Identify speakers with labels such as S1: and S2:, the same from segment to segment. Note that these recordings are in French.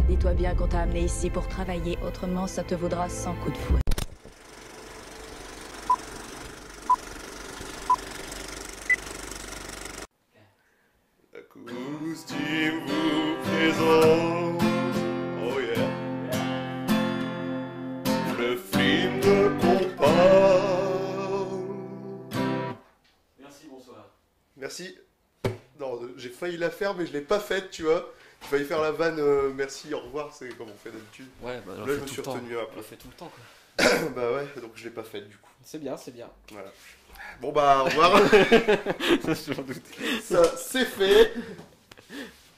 S1: Dis-toi bien qu'on t'a amené ici pour travailler, autrement ça te vaudra 100 coups de fouet.
S2: Acoustime vous présente, oh yeah, le film de compas.
S3: Merci, bonsoir.
S2: Merci. Non, j'ai failli la faire, mais je l'ai pas faite, tu vois. J'ai failli faire la vanne, merci, au revoir, c'est comme on fait d'habitude.
S3: Ouais, bah
S2: Là, je me suis retenu un
S3: On
S2: peu.
S3: le fait tout le temps, quoi.
S2: Bah ouais, donc je l'ai pas faite du coup.
S3: C'est bien, c'est bien.
S2: Voilà. Bon bah, au revoir.
S3: J'en doute.
S2: Ça, c'est fait.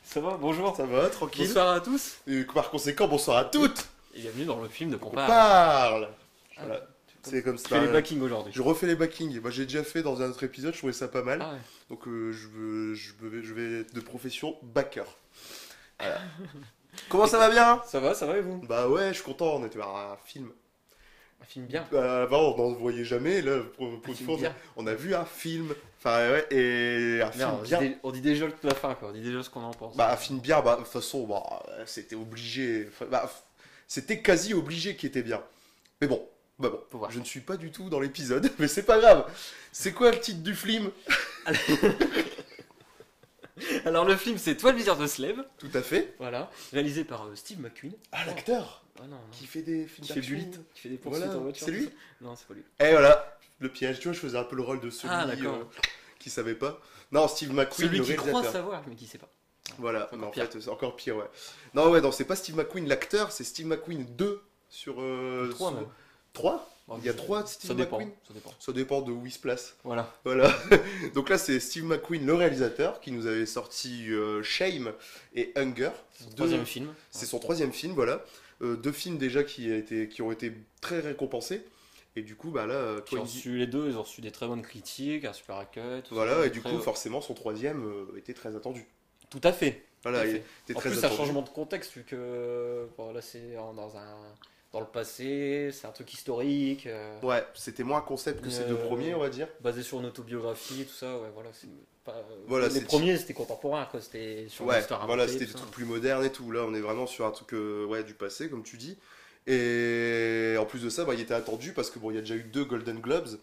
S3: Ça va, bonjour.
S2: Ça va, tranquille.
S3: Bonsoir à tous.
S2: Et par conséquent, bonsoir à toutes.
S3: Et bienvenue dans le film de
S2: On
S3: Compas.
S2: parle.
S3: Ah,
S2: Voilà.
S3: tu
S2: C'est comme
S3: tu
S2: ça.
S3: fais les backings aujourd'hui.
S2: Je refais les backings. Moi, j'ai déjà fait dans un autre épisode, je trouvais ça pas mal.
S3: Ah ouais.
S2: Donc, je vais être de profession backer. Voilà. Comment ça va bien?
S3: Ça va et vous?
S2: Bah ouais, je suis content. On était à un film.
S3: Un film bien.
S2: Avant, on n'en voyait jamais. Là, pour une
S3: film
S2: fois,
S3: bien.
S2: on a vu un film. Enfin, ouais, et un film
S3: Merde,
S2: bien.
S3: on dit déjà toute la fin, quoi. On dit déjà ce qu'on en pense.
S2: Bah, un film bien, bah, de toute façon, bah, c'était obligé. Enfin, bah, c'était quasi obligé qu'il était bien. Mais bon, bah bon,
S3: Faut voir.
S2: je ne suis pas du tout dans l'épisode, mais c'est pas grave. C'est quoi le titre du film?
S3: Alors, le film, c'est Toi le viseur de Slave.
S2: Tout à fait.
S3: Voilà. Réalisé par Steve McQueen.
S2: Ah, l'acteur
S3: Ah non, non.
S2: qui fait des films
S3: Qui fait du
S2: d'action.
S3: lit, qui fait des poursuites
S2: Voilà,
S3: en voiture.
S2: c'est lui
S3: tout ça. Non, c'est pas lui.
S2: Et voilà, le piège. Tu vois, je faisais un peu le rôle de celui
S3: Ah, d'accord.
S2: qui savait pas. Non, Steve McQueen,
S3: Celui
S2: le
S3: qui croit
S2: réalisateur.
S3: savoir, mais qui sait pas.
S2: Voilà,
S3: C'est
S2: mais en
S3: encore
S2: fait, c'est encore pire, ouais. Non, ouais, non, c'est pas Steve McQueen l'acteur, c'est Steve McQueen 2 sur.
S3: 3 même.
S2: 3
S3: Bon,
S2: Il y a 3 Steve
S3: Ça dépend.
S2: McQueen.
S3: Ça dépend.
S2: Ça dépend de où il se place.
S3: Voilà.
S2: Voilà. Donc là, c'est Steve McQueen, le réalisateur, qui nous avait sorti Shame et Hunger.
S3: Son troisième film.
S2: C'est son troisième film, voilà. Deux films déjà qui ont été très récompensés. Et du coup, bah là,
S3: Qui ont reçu les deux, ils ont reçu des très bonnes critiques, un super accueil. Tout
S2: voilà,
S3: ça,
S2: et du
S3: très-
S2: coup, forcément, son troisième était très attendu.
S3: Tout à fait.
S2: Voilà,
S3: Tout à
S2: il
S3: fait.
S2: était
S3: En
S2: très
S3: plus, un
S2: attendu.
S3: changement de contexte, vu que bon, là, c'est dans le passé, c'est un truc historique,
S2: Ouais, c'était moins un concept que ces deux premiers, on va dire.
S3: basé sur une autobiographie, tout ça. Ouais, voilà, c'est pas...
S2: Voilà,
S3: les
S2: c'est-
S3: premiers, c'était contemporain, quoi. C'était sur
S2: Ouais,
S3: l'histoire
S2: voilà,
S3: inventée,
S2: c'était
S3: tout
S2: des
S3: ça.
S2: trucs plus modernes et tout. Là, on est vraiment sur un truc ouais, du passé, comme tu dis. Et en plus de ça, bah, il était attendu parce que bon, il y a déjà eu 2 Golden Globes.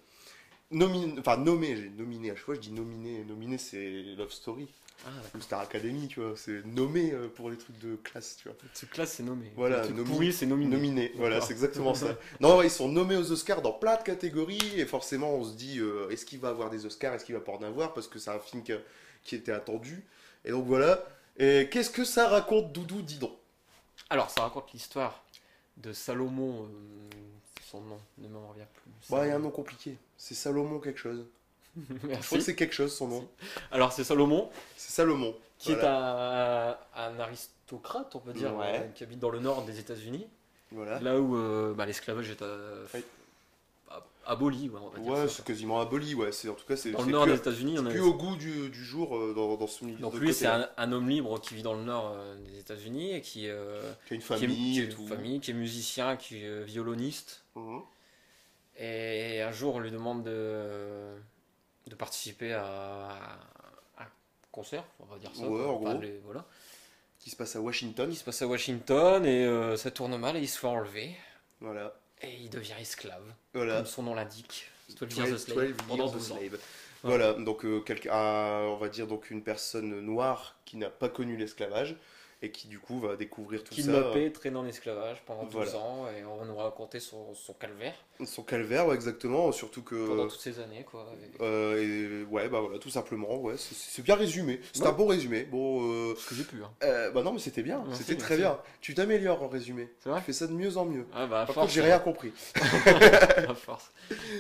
S2: Nommé, j'ai nominé à chaque fois, je dis nominé. Nominé, c'est Love Story.
S3: Ah,
S2: Ou Star Academy, tu vois. C'est nommé pour les trucs de classe, tu vois.
S3: ce classe, c'est nommé.
S2: Voilà,
S3: Le truc
S2: nomi-
S3: pourri, c'est nominé.
S2: Nominé, voilà,
S3: D'accord.
S2: c'est exactement ça. Non, ouais, ils sont nommés aux Oscars dans plein de catégories, et forcément, on se dit, est-ce qu'il va avoir des Oscars, est-ce qu'il va pas en avoir, parce que c'est un film qui était attendu. Et donc voilà. Et qu'est-ce que ça raconte, Doudou, dis donc?
S3: Alors, ça raconte l'histoire de Salomon, son nom ne me revient plus.
S2: Bah, il y a un nom compliqué. C'est Salomon quelque chose. Je crois
S3: Merci.
S2: que c'est quelque chose, son nom.
S3: Alors, c'est Salomon,
S2: C'est Salomon.
S3: qui est
S2: Voilà.
S3: un aristocrate, on peut dire,
S2: Ouais.
S3: qui habite dans le nord des États-Unis,
S2: Voilà.
S3: là où l'esclavage est
S2: Oui.
S3: aboli, ouais, on va dire
S2: Ouais,
S3: ça,
S2: c'est
S3: quoi.
S2: quasiment aboli, ouais. En tout cas, c'est
S3: Dans le
S2: c'est
S3: nord
S2: plus,
S3: des États-Unis, on a...
S2: plus au goût du jour dans ce milieu.
S3: Donc
S2: de
S3: lui,
S2: côté,
S3: c'est
S2: là.
S3: un homme libre qui vit dans le nord des États-Unis et
S2: Qui a une
S3: qui est-
S2: famille
S3: qui
S2: et
S3: est
S2: tout.
S3: une famille, qui est musicien, qui est violoniste.
S2: Mhm.
S3: Et un jour, on lui demande de participer à un concert, on va dire ça.
S2: Ouais,
S3: quoi.
S2: en gros.
S3: Voilà.
S2: Qui se passe à Washington.
S3: Il se passe à Washington et ça tourne mal et il se fait enlever.
S2: Voilà.
S3: Et il devient esclave,
S2: Voilà.
S3: comme son nom l'indique. 12 Years a
S2: 12
S3: Slave, pendant
S2: Years a
S3: 12 ans.
S2: Slave. Voilà, donc on va dire donc une personne noire qui n'a pas connu l'esclavage et qui du coup va découvrir tout ça.
S3: Kidnappé, traîné en esclavage pendant 12
S2: Voilà.
S3: ans et on va nous raconter son calvaire
S2: Son calvaire, ouais, exactement, surtout que
S3: pendant toutes ces années, quoi.
S2: ouais, bah voilà, tout simplement, ouais, c'est bien résumé. C'est
S3: Ouais.
S2: un bon résumé. Bon,
S3: Ce que j'ai pu, hein.
S2: bah non, mais c'était bien,
S3: Merci,
S2: c'était très
S3: merci.
S2: bien. Tu t'améliores en résumé.
S3: C'est vrai
S2: Tu fais ça de mieux en mieux.
S3: Ah bah, à
S2: Par
S3: force,
S2: contre, j'ai rien compris.
S3: à force.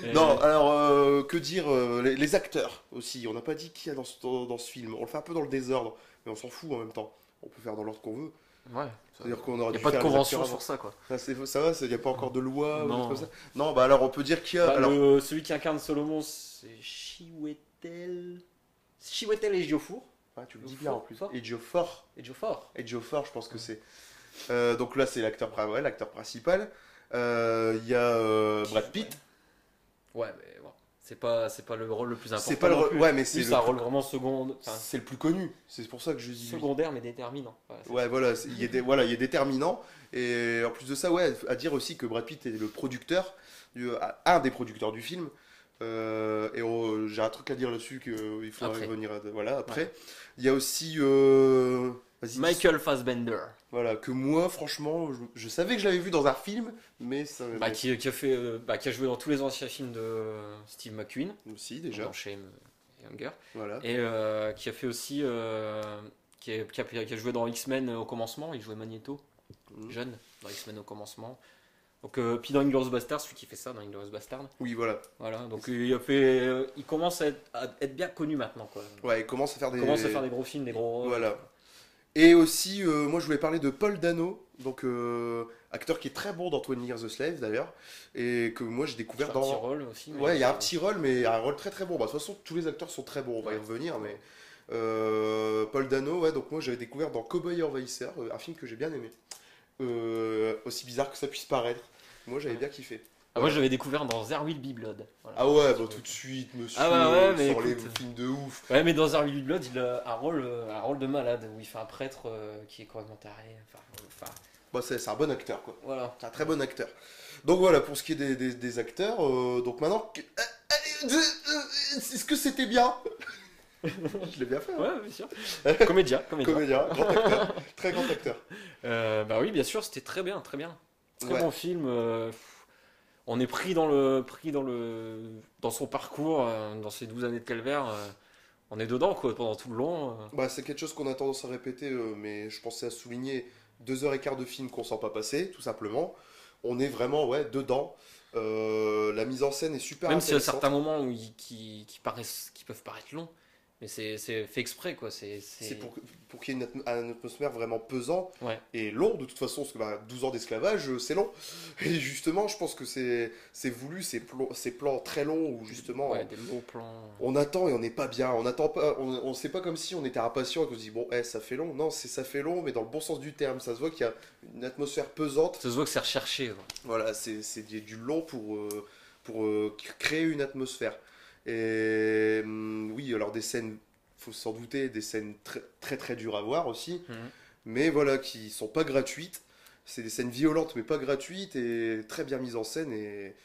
S3: Et-
S2: Non, alors que dire les acteurs aussi. On n'a pas dit qui y a dans ce film. On le fait un peu dans le désordre, mais on s'en fout en même temps. On peut faire dans l'ordre qu'on veut.
S3: Ouais.
S2: C'est-à-dire qu'on aurait
S3: Il n'y a
S2: dû
S3: pas de
S2: faire les
S3: convention
S2: acteurs
S3: sur ça, quoi.
S2: avant. Ça va, il n'y a pas encore de loi ou des
S3: Non.
S2: trucs comme ça. Non, bah alors on peut dire qu'il y a.
S3: Bah,
S2: alors,
S3: celui qui incarne Solomon, c'est Chiwetel Ejiofor.
S2: ah, tu le dis bien en plus.
S3: Fort.
S2: Ejiofor.
S3: Ejiofor.
S2: Ejiofor, je pense que c'est. Donc là, c'est l'acteur principal. Il y a Brad Pitt.
S3: Ouais, mais bon. C'est pas le rôle le plus important.
S2: C'est pas le
S3: non plus.
S2: ouais, mais
S3: Lui, c'est un rôle vraiment secondaire. Enfin,
S2: c'est le plus connu. C'est pour ça que je dis lui.
S3: secondaire mais déterminant. Voilà, c'est
S2: Ouais,
S3: ça.
S2: voilà, il est déterminant. Et en plus de ça, ouais, à dire aussi que Brad Pitt est le producteur, un des producteurs du film. J'ai un truc à dire là-dessus qu'il faudrait
S3: Après.
S2: revenir voilà, après.
S3: Ouais.
S2: Il y a aussi. Vas-y,
S3: Michael Fassbender,
S2: voilà, que moi, franchement, je savais que je l'avais vu dans un film, mais ça.
S3: qui a joué dans tous les anciens films de Steve McQueen,
S2: Aussi, déjà.
S3: dans Shame et Hunger,
S2: Voilà.
S3: et qui a fait aussi, qui a joué dans X-Men au commencement. Il jouait Magneto,
S2: Mhm.
S3: jeune, dans X-Men au commencement. Donc, puis dans Inglourious Basterds, celui qui fait ça dans Inglourious Basterds.
S2: Oui, voilà.
S3: Voilà, donc il commence à être bien connu maintenant, quoi.
S2: Ouais, il commence à faire
S3: Il commence à faire des gros films, des gros rôles.
S2: Voilà. Et aussi, moi je voulais parler de Paul Dano, donc acteur qui est très bon dans 20 Years a Slave d'ailleurs, et que moi j'ai
S3: Il
S2: découvert
S3: fait un petit
S2: dans.
S3: rôle aussi. mais
S2: Ouais, il y a un petit rôle, mais un rôle très très bon. Bah, de toute façon, tous les acteurs sont très bons, on va y
S3: Ouais.
S2: revenir, mais. Paul Dano, ouais, donc moi j'avais découvert dans Cowboy Envahisseur, un film que j'ai bien aimé. Aussi bizarre que ça puisse paraître. Moi j'avais
S3: Ouais.
S2: bien kiffé.
S3: Ah, moi j'avais découvert dans There Will Be Blood. Voilà.
S2: Ah ouais, bah tout de suite, monsieur,
S3: Ah bah ouais, mais
S2: sur les
S3: écoute.
S2: films de ouf.
S3: Ouais, mais dans There Will Be Blood, il a un rôle de malade où il fait un prêtre qui est complètement taré. Enfin,
S2: Bah, c'est un bon acteur, quoi.
S3: voilà.
S2: C'est un très bon acteur. Donc voilà, pour ce qui est des acteurs, donc maintenant, est-ce que c'était bien? Je l'ai bien fait, hein.
S3: Ouais, bien sûr. Comédien.
S2: Comédien, grand acteur, très grand acteur.
S3: Bah oui, bien sûr, c'était très bien, très bien. Très
S2: Ouais.
S3: bon film. On est pris dans son parcours, dans ses 12 années de calvaire. On est dedans, quoi, pendant tout le long.
S2: Bah, c'est quelque chose qu'on a tendance à répéter, mais je pensais à souligner 2h15 de film qu'on sent pas passer, tout simplement. On est vraiment, ouais, dedans. La mise en scène est super
S3: Même s'il y a
S2: intéressante.
S3: certains moments où qui peuvent paraître longs, mais c'est fait exprès, quoi.
S2: C'est pour qu'il y ait une atmosphère vraiment pesant
S3: Ouais.
S2: et long, de toute façon, parce que 12 ans d'esclavage, c'est long. Et justement, je pense que c'est voulu, ces plans très longs où justement
S3: Ouais, des beaux plans.
S2: on attend et on n'est pas bien. On attend pas, on sait pas comme si on était impatient et qu'on se dit bon, ça fait long. Non, ça fait long, mais dans le bon sens du terme. Ça se voit qu'il y a une atmosphère pesante.
S3: Ça se voit que c'est recherché, quoi.
S2: Voilà, c'est du long pour créer une atmosphère. Et oui, alors des scènes, faut s'en douter, des scènes très très, très dures à voir aussi,
S3: Mhm.
S2: mais voilà, qui sont pas gratuites. C'est des scènes violentes, mais pas gratuites et très bien mises en scène. Et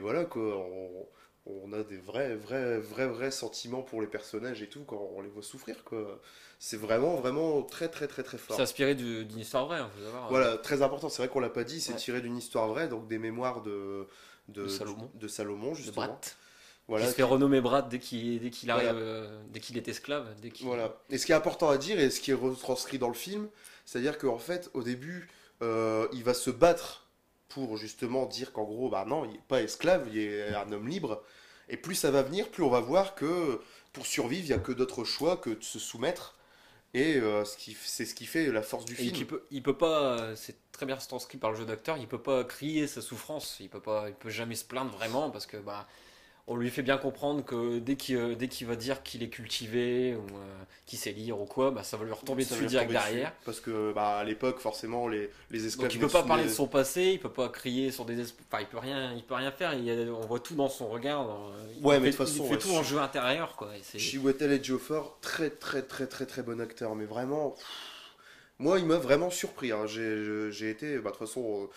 S2: voilà, quoi, on a des vrais sentiments pour les personnages et tout quand on les voit souffrir, quoi. C'est vraiment, vraiment très, très, très, très fort.
S3: C'est inspiré d'une histoire vraie, hein, faut savoir.
S2: Voilà, très important, c'est vrai qu'on l'a pas dit, c'est
S3: Ouais.
S2: tiré d'une histoire vraie, donc des mémoires
S3: De Salomon.
S2: de Salomon,
S3: De
S2: justement.
S3: Brat.
S2: Voilà,
S3: Qui se fait renommer Brat dès qu'il arrive,
S2: Voilà.
S3: dès qu'il est esclave, dès qu'il.
S2: voilà. Et ce qui est important à dire, et ce qui est retranscrit dans le film, c'est-à-dire qu'en fait, au début, il va se battre pour justement dire qu'en gros, bah non, il n'est pas esclave, il est un homme libre. Et plus ça va venir, plus on va voir que pour survivre, il n'y a que d'autres choix que de se soumettre. Et c'est ce qui fait la force du
S3: Et
S2: film.
S3: il peut pas, c'est très bien transcrit par le jeu d'acteur, il peut pas crier sa souffrance, il peut jamais se plaindre vraiment parce que bah on lui fait bien comprendre que dès qu'il va dire qu'il est cultivé ou qu'il sait lire ou quoi, bah ça va lui retomber
S2: Ça
S3: dessus
S2: va lui
S3: direct
S2: retomber dessus.
S3: derrière.
S2: Parce que bah, à l'époque, forcément, les esclaves.
S3: Donc il peut pas parler de son passé, il peut pas crier sur des enfin il peut rien faire, on voit tout dans son regard.
S2: Ouais, mais de
S3: il
S2: toute façon,
S3: fait
S2: ouais,
S3: tout en jeu intérieur quoi. Et c'est-
S2: Chiwetel Ejiofor, très très très très très bon acteur, mais vraiment, moi il m'a vraiment surpris, hein. J'ai été, bah, de toute façon,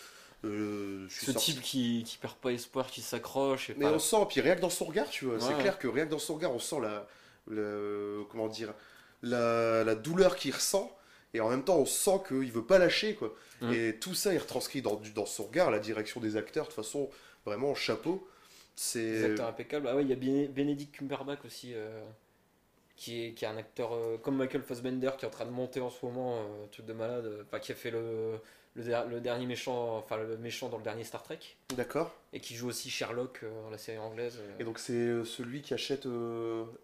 S2: je suis
S3: Ce
S2: sorti.
S3: type qui perd pas espoir, qui s'accroche. Et
S2: Mais
S3: pas-
S2: on sent, puis rien que dans son regard, tu vois, c'est
S3: Ouais.
S2: clair que rien que dans son regard, on sent comment dire, la douleur qu'il ressent, et en même temps on sent qu'il veut pas lâcher, quoi.
S3: Mm.
S2: Et tout ça est retranscrit dans son regard, la direction des acteurs, de toute façon, vraiment chapeau.
S3: Des
S2: C'est.
S3: acteurs impeccables. Ah ouais, il y a Benedict Cumberbatch aussi, qui est un acteur comme Michael Fassbender, qui est en train de monter en ce moment, truc de malade, enfin, qui a fait le dernier méchant, enfin le méchant dans le dernier Star Trek,
S2: D'accord.
S3: et qui joue aussi Sherlock dans la série anglaise.
S2: Et donc c'est celui qui achète.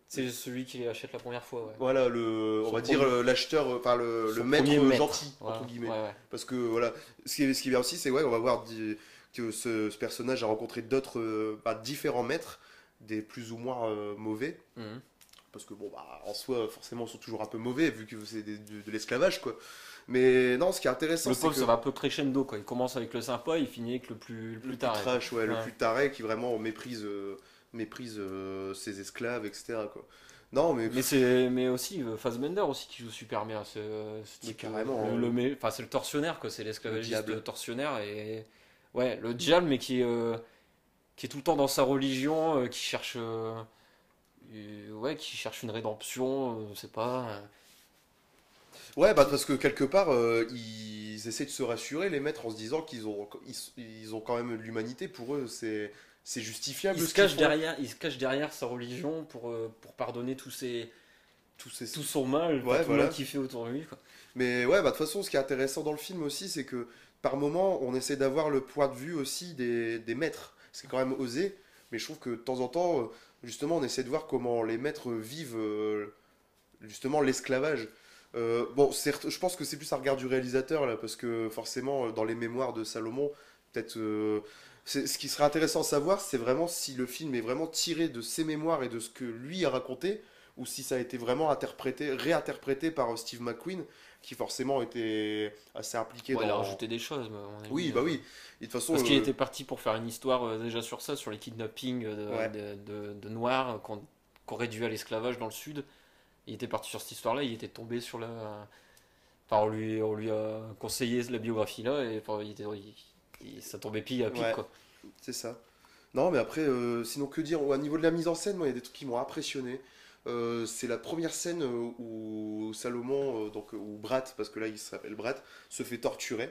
S3: C'est celui qui achète la première fois, ouais.
S2: Voilà, on
S3: Son
S2: va dire
S3: premier-
S2: l'acheteur, enfin le
S3: Son
S2: maître
S3: premier maître.
S2: gentil,
S3: Voilà.
S2: entre guillemets.
S3: Ouais, ouais.
S2: Parce que voilà, ce qui est bien aussi, c'est ouais, on va voir que ce personnage a rencontré d'autres, différents maîtres, des plus ou moins mauvais.
S3: Mhm.
S2: Parce que bon, bah, en soi, forcément, ils sont toujours un peu mauvais, vu que c'est de l'esclavage, quoi. Mais non, ce qui est intéressant,
S3: Le
S2: c'est
S3: pauvre,
S2: que
S3: ça va un peu crescendo, quoi. Il commence avec le sympa, il finit avec le plus
S2: le plus
S3: taré.
S2: trash, ouais, le
S3: Ouais.
S2: plus taré, qui vraiment méprise méprise ses esclaves, etc. quoi. Non, mais
S3: Mais aussi Fassbender aussi qui joue super bien ce
S2: mais
S3: type.
S2: carrément,
S3: Enfin, c'est le tortionnaire, quoi. C'est
S2: le
S3: l'esclavagiste
S2: diable.
S3: tortionnaire. Et ouais, le diable, mais qui est tout le temps dans sa religion, ouais, qui cherche une rédemption, c'est pas.
S2: Ouais, bah parce que quelque part, ils essaient de se rassurer, les maîtres, en se disant ils ont quand même l'humanité. Pour eux, c'est justifiable ce qu'ils font.
S3: Il se cache derrière sa religion pour pardonner
S2: Tous ces...
S3: tout son mal, enfin,
S2: Ouais,
S3: tout le
S2: voilà.
S3: mal qu'il fait autour de lui, quoi.
S2: Mais ouais, bah de toute façon, ce qui est intéressant dans le film aussi, c'est que par moment, on essaie d'avoir le point de vue aussi des maîtres. C'est quand même osé, mais je trouve que de temps en temps, justement, on essaie de voir comment les maîtres vivent justement l'esclavage. Bon, je pense que c'est plus un regard du réalisateur là, parce que forcément, dans les mémoires de Salomon, peut-être. Ce qui serait intéressant à savoir, c'est vraiment si le film est vraiment tiré de ses mémoires et de ce que lui a raconté, ou si ça a été vraiment réinterprété par Steve McQueen, qui forcément était assez impliqué
S3: Ouais, il a
S2: dans.
S3: rajouté des choses, mais à mon avis,
S2: Oui, bah oui. Et de toute façon,
S3: parce qu'il était parti pour faire une histoire déjà sur ça, sur les kidnappings
S2: ouais.
S3: de Noirs qu'on réduit à l'esclavage dans le Sud. Il était parti sur cette histoire-là, il était tombé sur la. Enfin, on lui a conseillé la biographie là, et enfin, ça tombait pile à pic,
S2: Ouais,
S3: quoi.
S2: c'est ça. Non, mais après, sinon que dire? Au niveau de la mise en scène, moi, il y a des trucs qui m'ont impressionné. C'est la première scène où Salomon, où Brat, parce que là il s'appelle Brat, se fait torturer.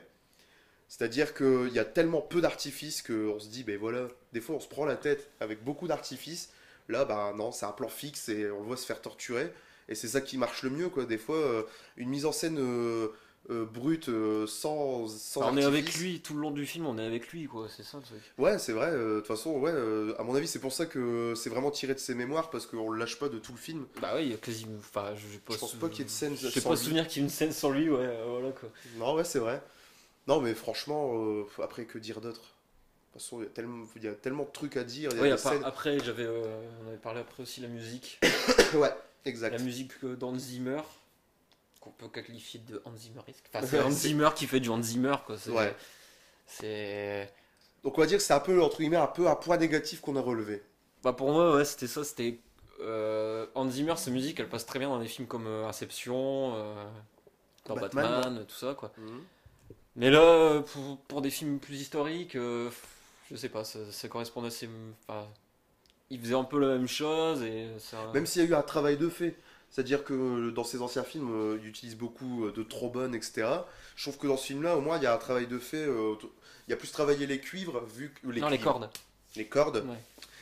S2: C'est-à-dire qu'il y a tellement peu d'artifices qu'on se dit, ben voilà, des fois on se prend la tête avec beaucoup d'artifices. Là, bah non, c'est un plan fixe et on le voit se faire torturer. Et c'est ça qui marche le mieux, quoi. Des fois, une mise en scène brute, sans
S3: Enfin, on est avec
S2: artifice.
S3: lui, tout le long du film, on est avec lui, quoi, c'est ça le truc.
S2: Ouais, c'est vrai. De toute façon, ouais, à mon avis, c'est pour ça que c'est vraiment tiré de ses mémoires, parce qu'on le lâche pas de tout le film.
S3: Bah oui, il y a quasiment. Enfin,
S2: Je pense pas qu'il y ait de scène
S3: je sais
S2: sans
S3: pas
S2: lui.
S3: souvenir qu'il y ait une scène sans lui, ouais, voilà quoi.
S2: Non, ouais, c'est vrai. Non, mais franchement, après, que dire d'autre? De toute façon, il y a tellement de trucs à dire. Il y a
S3: Oui,
S2: des scènes.
S3: après, on avait parlé après aussi la musique.
S2: Ouais,
S3: La
S2: exact.
S3: musique d'Hans Zimmer, qu'on peut qualifier de Hans Zimmeresque. Enfin, c'est Hans Zimmer qui fait du Hans Zimmer, quoi.
S2: Ouais.
S3: C'est.
S2: Donc, on va dire que c'est un peu, entre guillemets, un peu un point négatif qu'on a relevé.
S3: Bah, pour moi, ouais, c'était ça. Hans Zimmer, sa musique, elle passe très bien dans des films comme Inception, dans Batman, tout ça, quoi.
S2: Mhm.
S3: Mais là, pour des films plus historiques, je sais pas, ça correspond assez. Enfin, il faisait un peu la même chose et ça.
S2: Même s'il y a eu un travail de fait. C'est-à-dire que dans ses anciens films, il utilise beaucoup de trombones, etc. Je trouve que dans ce film-là, au moins, il y a un travail de fait. Il y a plus travaillé les cuivres, vu que.
S3: Non, les cordes.
S2: Les cordes.
S3: Ouais.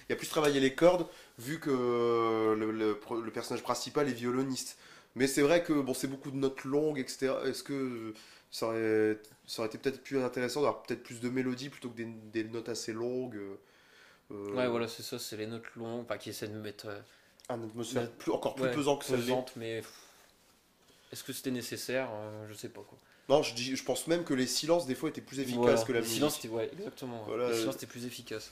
S2: Il y a plus travaillé les cordes, vu que le personnage principal est violoniste. Mais c'est vrai que bon, c'est beaucoup de notes longues, etc. Est-ce que ça aurait été peut-être plus intéressant d'avoir peut-être plus de mélodie plutôt que des notes assez longues
S3: Ouais, voilà, c'est ça, c'est les notes longues, enfin, qui essaient de mettre.
S2: une atmosphère
S3: Mais-
S2: encore plus
S3: Ouais,
S2: pesant que ça l'est.
S3: pesante, mais est-ce que c'était nécessaire? Je sais pas quoi.
S2: Non, je pense même que les silences, des fois, étaient plus efficaces
S3: Voilà,
S2: que la
S3: le silence
S2: musique.
S3: était, ouais, exactement. Ouais.
S2: Voilà,
S3: Le silence était plus efficace.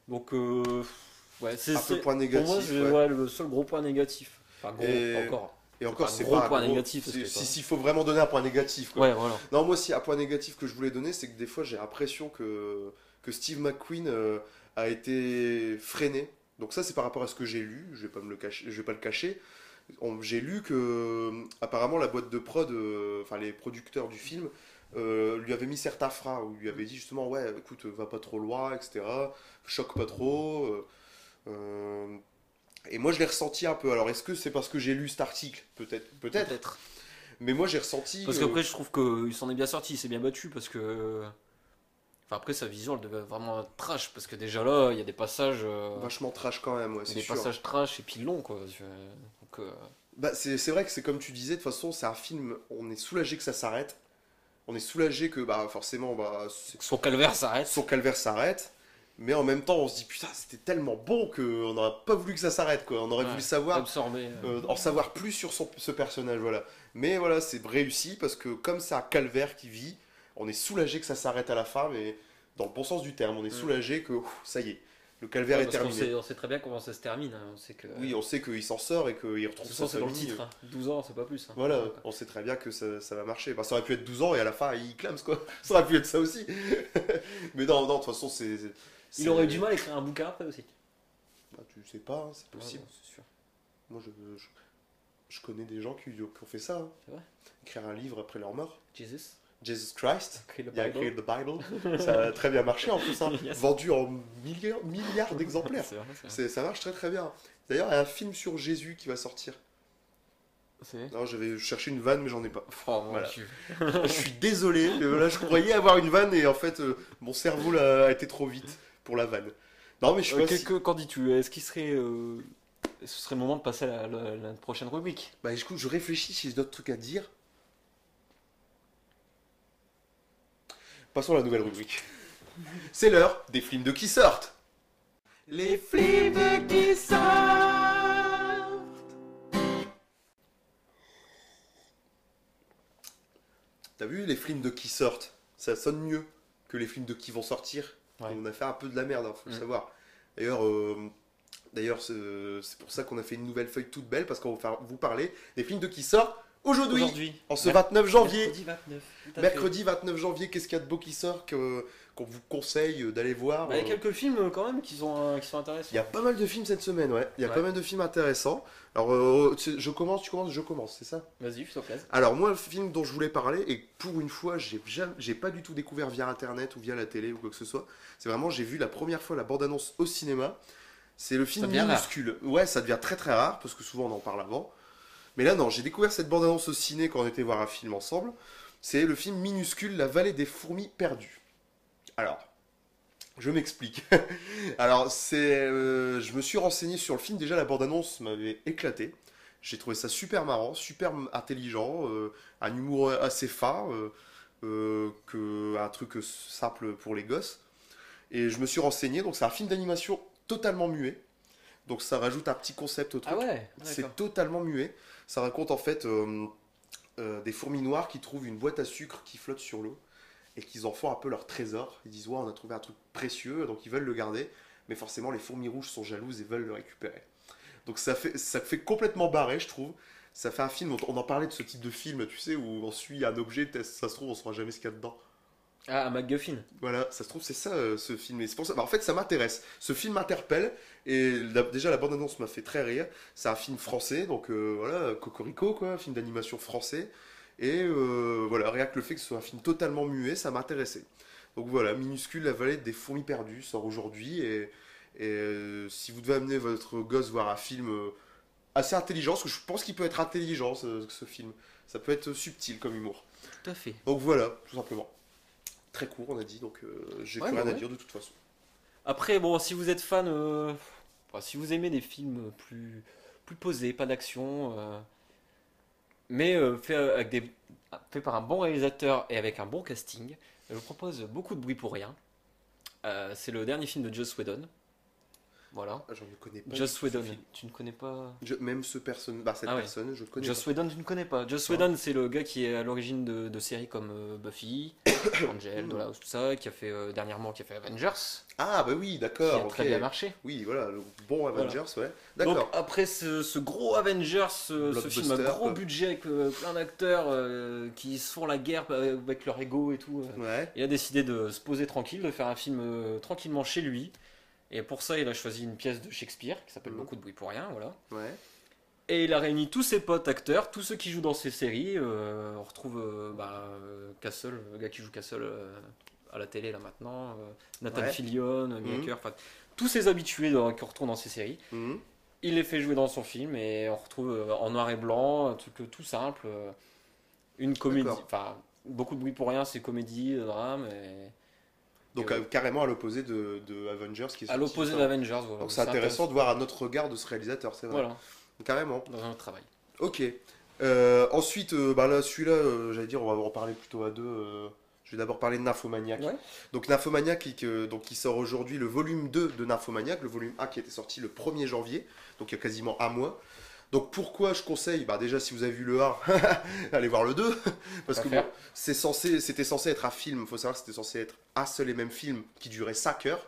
S3: Donc, ouais,
S2: un peu point
S3: pour moi,
S2: négatif.
S3: c'est
S2: Ouais.
S3: ouais, le seul gros point négatif. Enfin, gros,
S2: Et,
S3: encore.
S2: et encore,
S3: pas un
S2: c'est
S3: gros
S2: pas un
S3: point
S2: gros-
S3: négatif, parce
S2: c'est-
S3: que
S2: Si,
S3: quoi.
S2: s'il faut vraiment donner un point négatif, quoi.
S3: Ouais, voilà.
S2: Non, moi aussi, un point négatif que je voulais donner, c'est que des fois, j'ai l'impression que Steve McQueen a été freiné. Donc ça, c'est par rapport à ce que j'ai lu. Je vais pas me le cacher, je vais pas le cacher. J'ai lu que apparemment la boîte de prod, enfin les producteurs du film, lui avaient mis certains freins, où lui avait dit justement, ouais, écoute, va pas trop loin, etc. Choque pas trop. Euh, et moi, je l'ai ressenti un peu. Alors, est-ce que c'est parce que j'ai lu cet article? Peut-être, peut-être.
S3: Peut-être.
S2: Mais moi, j'ai ressenti.
S3: Parce qu'après, je trouve qu'il s'en est bien sorti, il s'est bien battu, parce que. Enfin, après, sa vision, elle devait vraiment être trash, parce que déjà là, il y a des passages.
S2: Vachement trash quand même, ouais, c'est
S3: Des
S2: sûr.
S3: passages trash et puis longs, quoi. Donc,
S2: Bah, c'est vrai que c'est comme tu disais, de toute façon, c'est un film, on est soulagé que ça s'arrête. On est soulagé que, bah, forcément, bah,
S3: son calvaire s'arrête.
S2: son calvaire s'arrête. Mais en même temps, on se dit, putain, c'était tellement bon qu'on n'aurait pas voulu que ça s'arrête, quoi. On aurait
S3: Ouais,
S2: voulu savoir,
S3: absorbé.
S2: en savoir plus sur ce personnage, voilà. Mais voilà, c'est réussi parce que comme c'est un calvaire qui vit, on est soulagé que ça s'arrête à la fin, mais dans le bon sens du terme, on est soulagé que, ouf, ça y est, le calvaire
S3: Ouais,
S2: est
S3: parce qu'on
S2: terminé.
S3: on sait très bien comment ça se termine. Hein. On sait que.
S2: Oui, on sait qu'il s'en sort et qu'il
S3: De
S2: retrouve
S3: toute
S2: sa
S3: façon, c'est dans le
S2: famille.
S3: titre. Hein. 12 ans, c'est pas plus. Hein.
S2: Voilà,
S3: Ouais,
S2: on sait très bien que ça va marcher. Bah, ça aurait pu être 12 ans et à la fin, il clame, quoi. Ça aurait pu être ça aussi. Mais non, non, de toute façon,
S3: Il aurait eu du mal à écrire un bouquin après aussi.
S2: Bah, tu sais pas, hein, c'est possible.
S3: Ouais, c'est sûr.
S2: Moi, je connais des gens qui ont fait ça. Hein.
S3: C'est vrai.
S2: Écrire un livre après leur mort.
S3: Jesus.
S2: Jesus Christ.
S3: Écrit le
S2: Il a
S3: Bible.
S2: écrit The Bible. Ça a très bien marché en plus. Hein.
S3: Yes.
S2: Vendu en milliards d'exemplaires.
S3: C'est vrai.
S2: Ça marche très très bien. D'ailleurs, il y a un film sur Jésus qui va sortir.
S3: C'est.
S2: Non, j'avais cherché une vanne, mais j'en ai pas.
S3: Oh, mon
S2: Voilà.
S3: Dieu.
S2: Je suis désolé. Là, je croyais avoir une vanne et en fait, mon cerveau a été trop vite pour la vanne. Non, mais je sais pas si...
S3: Qu'en dis-tu? Est-ce qu'il serait. Ce serait le moment de passer à la prochaine rubrique?
S2: Bah, écoute, je réfléchis si j'ai d'autres trucs à dire. Passons à la nouvelle rubrique. C'est l'heure des films de qui sortent. Les films de qui sortent. T'as vu les films de qui sortent? Ça sonne mieux que les films de qui vont sortir.
S3: Ouais.
S2: On a fait un peu de la merde, hein, faut le savoir. D'ailleurs, c'est pour ça qu'on a fait une nouvelle feuille toute belle, parce qu'on va vous parler des films de qui sortent aujourd'hui. En ce 29 janvier.
S3: Mercredi 29. tout à fait.
S2: Mercredi 29 janvier, qu'est-ce qu'il y a de beau qui sort qu'on vous conseille d'aller voir?
S3: Bah, il y a quelques films quand même qui sont intéressants.
S2: Il y a pas mal de films cette semaine, ouais. Il y a
S3: Ouais.
S2: pas mal de films intéressants. Alors, je commence, tu commences, je commence, c'est ça?
S3: Vas-y, fais-toi plaisir.
S2: Alors, moi, le film dont je voulais parler, et pour une fois, j'ai pas du tout découvert via internet ou via la télé ou quoi que ce soit. C'est vraiment, j'ai vu la première fois la bande-annonce au cinéma. C'est le film
S3: Ça devient
S2: Minuscule. Ouais, ça devient très très rare, parce que souvent on en parle avant. Mais là, non, j'ai découvert cette bande-annonce au ciné quand on était voir un film ensemble. C'est le film Minuscule, La vallée des fourmis perdues. Alors, je m'explique. Alors, je me suis renseigné sur le film. Déjà, la bande-annonce m'avait éclaté. J'ai trouvé ça super marrant, super intelligent, un humour assez fin, un truc simple pour les gosses. Et je me suis renseigné, donc c'est un film d'animation totalement muet. Donc ça rajoute un petit concept au truc.
S3: Ah ouais,
S2: C'est
S3: d'accord.
S2: totalement muet. Ça raconte en fait des fourmis noires qui trouvent une boîte à sucre qui flotte sur l'eau et qu'ils en font un peu leur trésor. Ils disent ouais, on a trouvé un truc précieux, donc ils veulent le garder. Mais forcément, les fourmis rouges sont jalouses et veulent le récupérer. Donc ça fait complètement barré, je trouve. Ça fait un film, on en parlait de ce type de film, tu sais, où on suit un objet, ça se trouve, on ne saura jamais ce qu'il y a dedans.
S3: Ah, un MacGuffin.
S2: Voilà, ça se trouve, c'est ça ce film. Et c'est pour ça, en fait, ça m'intéresse. Ce film m'interpelle. Et déjà, la bande-annonce m'a fait très rire. C'est un film français, donc voilà, Cocorico, quoi, un film d'animation français. Et voilà, rien que le fait que ce soit un film totalement muet, ça m'intéressait. Donc voilà, Minuscule, La vallée des fourmis perdues sort aujourd'hui. Et si vous devez amener votre gosse voir un film assez intelligent, parce que je pense qu'il peut être intelligent, ce film. Ça peut être subtil comme humour.
S3: Tout à fait.
S2: Donc voilà, tout simplement. Très court, on a dit, donc j'ai
S3: Ouais,
S2: plus rien
S3: bah
S2: à
S3: ouais.
S2: dire de toute façon.
S3: Après, bon, si vous êtes fan, si vous aimez des films plus posés, pas d'action, mais fait par un bon réalisateur et avec un bon casting, je vous propose Beaucoup de bruit pour rien. C'est le dernier film de Joss Whedon. Voilà.
S2: Ah, j'en ne connais pas.
S3: Joss
S2: du tout ce
S3: Whedon,
S2: film.
S3: tu ne connais pas?
S2: Même cette
S3: Ah ouais.
S2: personne, je ne connais
S3: Joss
S2: pas.
S3: Whedon, tu ne connais pas. Joss
S2: Non.
S3: Whedon, c'est le gars qui est à l'origine de séries comme Buffy, Angel, Dollhouse, tout ça, qui a fait dernièrement, qui a fait Avengers,
S2: Ah bah oui,
S3: qui
S2: d'accord.
S3: a
S2: ok.
S3: très bien marché.
S2: Oui, voilà, le bon Avengers, ouais.
S3: Donc
S2: D'accord.
S3: après ce gros Avengers, ce film à
S2: Blockbuster,
S3: gros
S2: quoi.
S3: budget avec plein d'acteurs qui se font la guerre avec leur ego et tout,
S2: Ouais.
S3: il a décidé de se poser tranquille, de faire un film tranquillement chez lui. Et pour ça, il a choisi une pièce de Shakespeare qui s'appelle
S2: Mhm.
S3: Beaucoup de bruit pour rien, voilà.
S2: Ouais.
S3: Et il a réuni tous ses potes acteurs, tous ceux qui jouent dans ses séries. On retrouve Castle, le gars qui joue Castle à la télé là maintenant, Nathan
S2: Ouais.
S3: Fillion, Mia
S2: Mhm.
S3: Hacker, enfin tous ces habitués qui retrouvent dans ses séries.
S2: Mhm.
S3: Il les fait jouer dans son film et on retrouve en noir et blanc, un truc tout simple, une comédie,
S2: D'accord.
S3: enfin beaucoup de bruit pour rien, c'est comédie, drame, et
S2: Donc
S3: Et
S2: carrément à l'opposé de Avengers qui est
S3: à
S2: sorti
S3: l'opposé
S2: récemment.
S3: d'Avengers. Voilà.
S2: Donc c'est intéressant de voir un autre regard de ce réalisateur, c'est vrai.
S3: Voilà,
S2: Carrément.
S3: dans un autre travail.
S2: Ok. Ensuite, là, celui-là, j'allais dire, on va en parler plutôt à deux. Je vais d'abord parler de Nymphomaniac.
S3: Ouais.
S2: Donc Nymphomaniac qui sort aujourd'hui le volume 2 de Nymphomaniac, le volume 1 qui était sorti le 1er janvier, donc il y a quasiment un mois. Donc pourquoi je conseille? Déjà si vous avez vu le 1, allez voir le 2, parce
S3: Pas
S2: que
S3: faire.
S2: bon, c'était censé être un film, il faut savoir que c'était censé être un seul et même film qui durait 5 heures,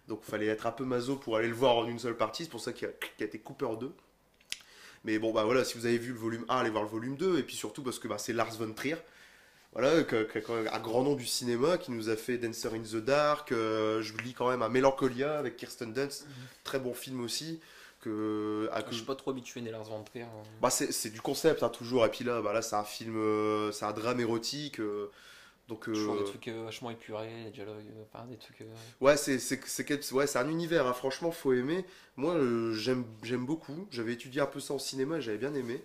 S2: donc il fallait être un peu maso pour aller le voir en une seule partie, c'est pour ça qu'il a été coupé en deux. Mais bon, voilà, si vous avez vu le volume 1, allez voir le volume 2, et puis surtout parce que c'est Lars von Trier, voilà, quand même un grand nom du cinéma, qui nous a fait Dancer in the Dark, je lis quand même à Mélancolia avec Kirsten Dunst, très bon film aussi.
S3: Je suis pas trop habitué des Lars von Trier.
S2: Bah c'est du concept hein, toujours, et puis là, bah là c'est un film, c'est un drame érotique, donc
S3: Toujours des trucs vachement épurés, des dialogues, enfin, des trucs.
S2: ouais ouais, c'est un univers, hein, franchement faut aimer. Moi j'aime beaucoup, j'avais étudié un peu ça en cinéma et j'avais bien aimé.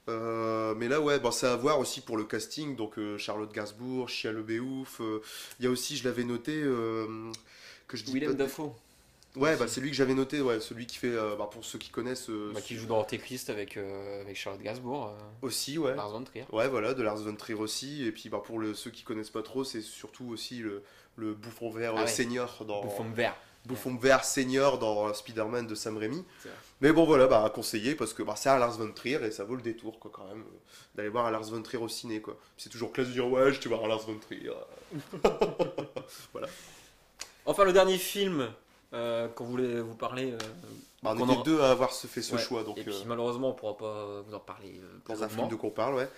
S2: Mais là ouais, bah, c'est à voir aussi pour le casting, donc Charlotte Gainsbourg, Shia LaBeouf, il y a aussi, je l'avais noté, que je dis
S3: Willem
S2: pas...
S3: Dafoe.
S2: Ouais,
S3: Aussi.
S2: bah c'est lui que j'avais noté, ouais, celui qui fait, bah, pour ceux qui connaissent,
S3: Qui joue dans Antéchrist avec Charlotte Gainsbourg,
S2: aussi, ouais.
S3: Lars von Trier.
S2: Ouais, voilà, de Lars von Trier aussi. Et puis bah, pour ceux qui connaissent pas trop, c'est surtout aussi le bouffon vert
S3: Ah ouais.
S2: senior dans
S3: Bouffon vert.
S2: bouffon vert senior dans Spider-Man de Sam Raimi.
S3: C'est vrai.
S2: Mais bon voilà, bah à conseiller parce que bah, c'est un Lars von Trier et ça vaut le détour quoi quand même d'aller voir un Lars von Trier au ciné quoi. C'est toujours classe de dire ouais, je te voir un Lars von Trier. Voilà.
S3: Enfin, le dernier film qu'on voulait vous parler.
S2: Bah, on
S3: qu'on
S2: était
S3: aura-
S2: deux à avoir fait ce
S3: Ouais.
S2: choix donc
S3: Et puis malheureusement, on pourra pas vous en parler plus
S2: dans un
S3: longuement.
S2: film de qu'on parle, ouais.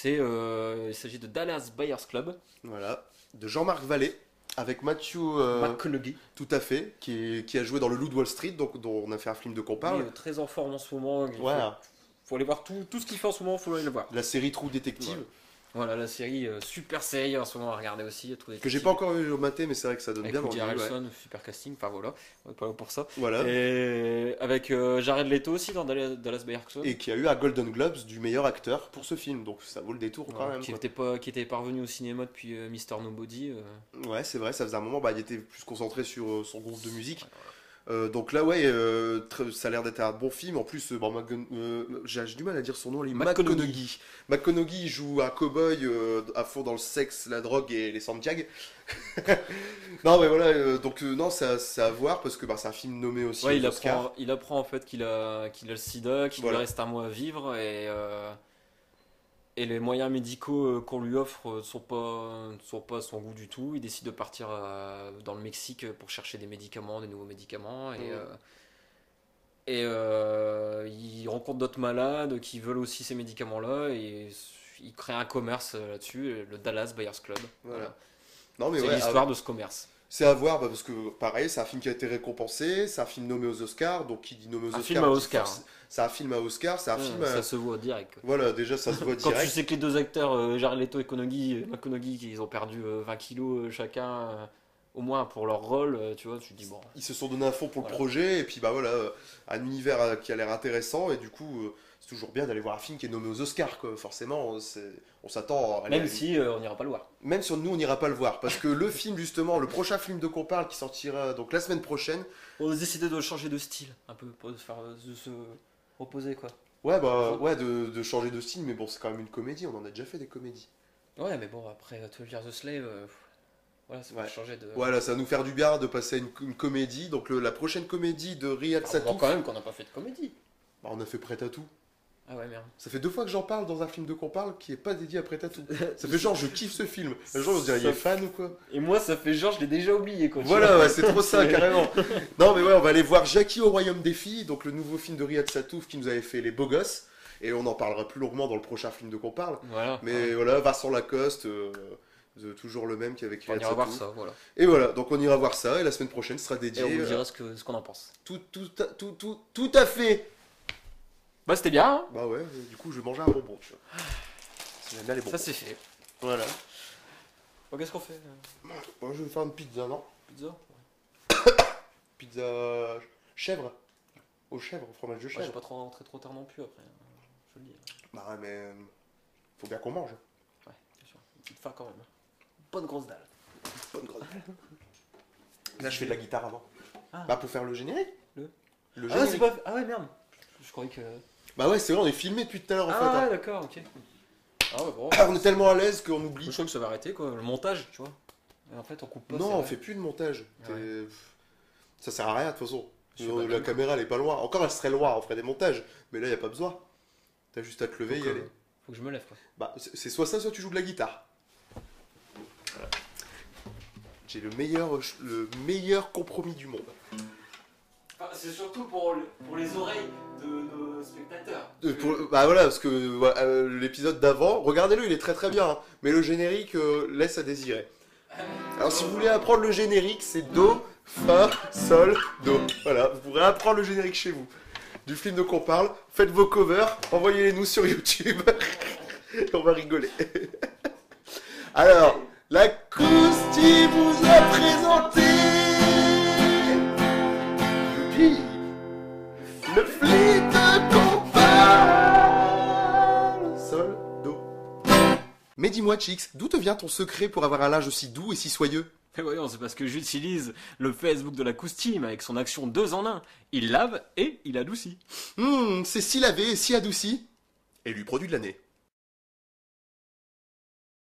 S3: Il s'agit de Dallas Buyers Club.
S2: Voilà, de Jean-Marc Vallée avec Matthew
S3: McConaughey.
S2: tout à fait qui a joué dans Le Loup de Wall Street donc dont on a fait un film de qu'on parle.
S3: Il est très en forme en ce moment.
S2: Ouais,
S3: Faut aller voir tout ce qu'il fait en ce moment, faut aller le voir.
S2: la série True Detective.
S3: Ouais. Voilà, la série, super série en ce moment à regarder aussi.
S2: Que j'ai pas encore eu au maté, mais c'est vrai que ça donne
S3: avec
S2: bien
S3: Woody
S2: envie. Ouais.
S3: Harrelson, super casting, enfin voilà, on est pas là pour ça.
S2: Voilà.
S3: Et avec Jared Leto aussi dans Dallas Buyers Club.
S2: Et qui a eu un Golden Globes du meilleur acteur pour ce film, donc ça vaut le détour quand
S3: Voilà,
S2: même.
S3: qui
S2: Quoi.
S3: était pas revenu au cinéma depuis Mister Nobody.
S2: Ouais, c'est vrai, ça faisait un moment, bah, il était plus concentré sur son groupe de musique. Donc là, ouais, ça a l'air d'être un bon film. En plus, bon, j'ai du mal à dire son nom, lui.
S3: McConaughey.
S2: McConaughey joue un cow-boy à fond dans le sexe, la drogue et les Santiago. Non, mais voilà, donc non, c'est à voir parce que bah, c'est un film nommé aussi
S3: Ouais,
S2: aux Oscars.
S3: il apprend en fait qu'il a le sida, qu'il
S2: Voilà.
S3: lui reste un mois à vivre et les moyens médicaux qu'on lui offre ne sont pas à son goût du tout. Il décide de partir dans le Mexique pour chercher des nouveaux médicaments. Il rencontre d'autres malades qui veulent aussi ces médicaments-là et il crée un commerce là-dessus, le Dallas Buyers Club.
S2: Voilà. Non, mais
S3: C'est
S2: ouais,
S3: l'histoire de ce commerce.
S2: c'est à voir bah, parce que pareil, c'est un film qui a été récompensé, c'est un film nommé aux Oscars, donc qui dit nommé aux
S3: Un
S2: Oscars.
S3: film à
S2: dit
S3: Oscar.
S2: C'est un film à Oscar, c'est un film.
S3: Ça se voit direct. Quoi.
S2: Voilà, déjà ça se voit
S3: Quand tu
S2: direct.
S3: sais que les deux acteurs, Jared Leto et McConaughey, ils ont perdu 20 kilos chacun, au moins pour leur rôle, tu vois, tu te dis bon.
S2: Ils se sont donnés à fond pour
S3: Voilà.
S2: le projet, et puis bah voilà, un univers qui a l'air intéressant, et du coup, c'est toujours bien d'aller voir un film qui est nommé aux Oscars, quoi. Forcément, on s'attend à
S3: Même si on n'ira pas le voir.
S2: Même si nous on n'ira pas le voir, parce que le film justement, le prochain film de qu'on parle qui sortira donc la semaine prochaine.
S3: On a décidé de changer de style, un peu, pour se reposer quoi.
S2: Ouais, bah ouais, de changer de style, mais bon, c'est quand même une comédie, on en a déjà fait des comédies.
S3: Ouais, mais bon, après 12 Years a Slave, voilà, ça va
S2: Ouais.
S3: changer de.
S2: Voilà, ça va nous faire du bien de passer à une comédie. Donc la prochaine comédie de Riyad
S3: Alors, on
S2: Satouf.
S3: voit quand même qu'on n'a pas fait de comédie.
S2: Bah, on a fait Prêt à tout.
S3: Ah ouais, merde.
S2: Ça fait 2 fois que j'en parle dans un film de qu'on parle qui est pas dédié à Prêt à tout. Ça fait genre je kiffe ce film. Les gens vont se dire il est fan ou quoi.
S3: Et moi, ça fait genre, je l'ai déjà oublié quoi. tu
S2: Voilà,
S3: vois.
S2: ouais, c'est trop ça carrément. Non mais ouais, on va aller voir Jackie au Royaume des filles, donc le nouveau film de Riyad Satouf qui nous avait fait Les Beaux Gosses. Et on en parlera plus longuement dans le prochain film de qu'on parle.
S3: Voilà.
S2: Mais voilà, Vincent Lacoste, toujours le même qui avait écrit
S3: On
S2: Riyad
S3: ira voir
S2: Satouf.
S3: ça, voilà.
S2: Et voilà, donc on ira voir ça et la semaine prochaine sera
S3: Et
S2: dédiée.
S3: on vous dira ce qu'on en pense.
S2: Tout à fait.
S3: Bah, c'était bien, hein.
S2: Bah ouais, du coup je vais manger un bonbon, tu vois. J'aime bien les bonbons.
S3: Ça c'est fait.
S2: Voilà.
S3: Bon, qu'est-ce qu'on fait
S2: Moi je vais faire une pizza, non?
S3: Pizza
S2: Pizza chèvre. Au chèvre, au fromage de
S3: Ouais, je
S2: chèvre.
S3: vais pas trop rentrer trop tard non plus après. Je le dis.
S2: Bah ouais, mais faut bien qu'on mange.
S3: Ouais, bien sûr. Une petite faim quand même. Bonne grosse dalle.
S2: Bonne grosse. Là je fais de la guitare avant.
S3: Ah.
S2: Bah pour faire le générique.
S3: Le
S2: Le
S3: Ah, c'est
S2: générique.
S3: pas. Ah ouais, merde. Je croyais que.
S2: Bah ouais, c'est vrai, on est filmé depuis tout à l'heure en fait.
S3: Ah,
S2: hein.
S3: d'accord, ok. Ah ouais, bon.
S2: On est tellement à l'aise qu'on
S3: Je
S2: oublie.
S3: crois que ça va arrêter quoi. Le montage, tu vois. Et en fait, on coupe pas.
S2: Non,
S3: c'est
S2: on
S3: vrai.
S2: fait plus de montage.
S3: Ah ouais.
S2: Ça sert à rien de toute façon.
S3: Je sais pas,
S2: La caméra elle est pas loin. Encore elle serait loin, on ferait des montages. Mais là y a pas besoin. T'as juste à te lever et y aller.
S3: Faut que je me lève quoi.
S2: Bah c'est soit ça, soit tu joues de la guitare. Voilà. J'ai le meilleur compromis du monde.
S3: Enfin, c'est surtout pour les oreilles de nos spectateurs.
S2: Bah voilà, parce que voilà, l'épisode d'avant, regardez-le, il est très très bien, hein, mais le générique laisse à désirer. Alors si vous voulez apprendre le générique, c'est Do, Fa, Sol, Do. Voilà, vous pourrez apprendre le générique chez vous. Du film dont on parle, faites vos covers, envoyez-les nous sur YouTube. On va rigoler. Alors, la Cousti vous a présenté Youpi, le flûte qu'on parle. Sol, Do. Mais dis-moi, Chix, d'où te vient ton secret pour avoir un linge aussi doux et si soyeux?
S3: Mais voyons, c'est parce que j'utilise le Facebook de la Coustime avec son action 2 en 1. Il lave et il adoucit.
S2: C'est si lavé et si adouci. Élu produit de l'année.